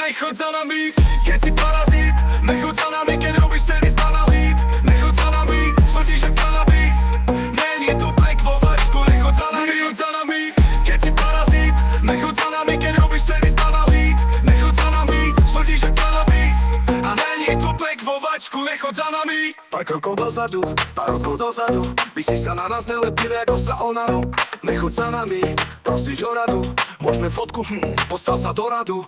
Nechoď za nami, keď si parazit. Nechoď za nami, keď robíš scény z banalít. Nechoď za nami, smrdíš jak kanabis. Není tu pek vo vačku. Nechoď za nami, keď si parazit. Nechoď za nami, keď robíš scény z banalít. Nechoď za nami, smrdíš jak kanabis. A není tu pek vo vačku. Nechoď za nami. Pár krokov dozadu, myslíš sa na nás nelepili ako sa o nanu. Nechoď za nami, prosíš o radu. Môžeme fotku, postav sa do radu.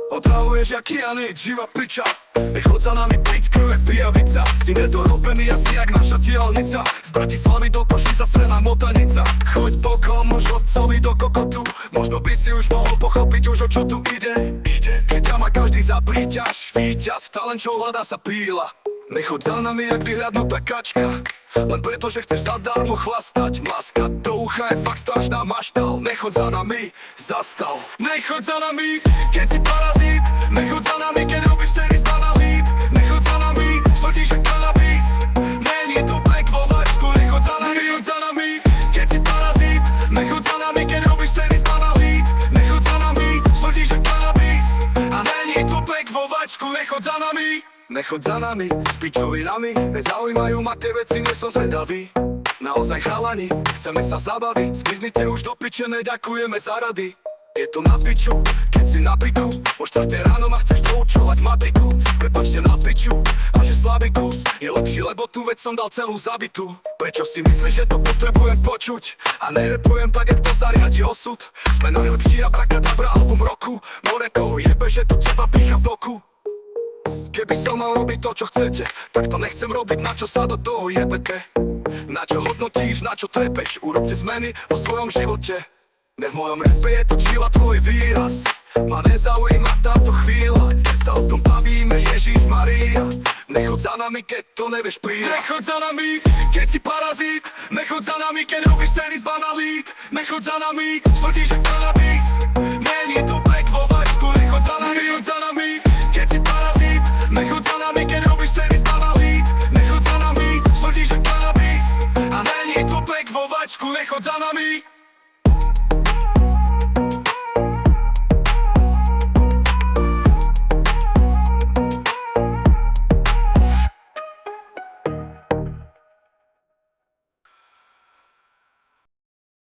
Otravuješ jak Kianit, živa piča. Nechoď za nami, piť krve, pijavica. Si nedorobený asi jak naša dielnica. Z Bratislavy do Košica, stredná motanica. Choď bokom, už otcovi do kokotu. Možno by si už mohol pochopiť už o čo tu ide. Keď ťa má každý za príťaž, víťaz, talent čo hľadá sa píla. Nechoď za nami jak vyhľadnutá kačka. Len preto, že chceš zadarmo chlastať. Maska do ucha je fakt strašná maštal. Nechoď za nami, zastav. Nechoď za nami, keď si parazit. Nechoď za nami, keď robíš scény z banalít. Nechoď za nami, smrdíš jak kanabis. Není tu pek vo vačku. Nechoď za nami, keď si parazit. Nechoď za nami, keď robíš scény z banalít. Nechoď za nami, smrdíš jak kanabis. A není tu pek vo vačku. Nechoď za nami. Nechoď za nami, s pičovinami. Nezaujímajú ma tie veci, nie som zvedavý. Naozaj chalani, chceme sa zabaviť. Zmiznite už do piče, neďakujeme za rady. Je to na piču, keď si na bytu. O 4 ráno ma chceš doučovať matiku. Prepačte na piču, a že slabý kus je lepší, lebo tú vec som dal celú zabitú. Prečo si myslíš, že to potrebujem počuť? A nerepujem tak, jak to zariadi osud. Sme najlepší a brakadabra album roku. More koho jebe, že to teba pícha v boku. Keby som mal robiť to, čo chcete, tak to nechcem robiť, na čo sa do toho jebete. Na čo hodnotíš, na čo trepeš, urobte zmeny vo svojom živote. Ne v mojom rape je to čila tvoj výraz. Ma nezaujíma táto chvíľa, keď sa o tom bavíme, Ježiš Maria. Nechoď za nami, keď to nevieš prijať. Nechoď za nami, keď si parazit. Nechoď za nami, keď robíš scény z banalít. Nechoď za nami, smrdíš jak kanabis. Není tu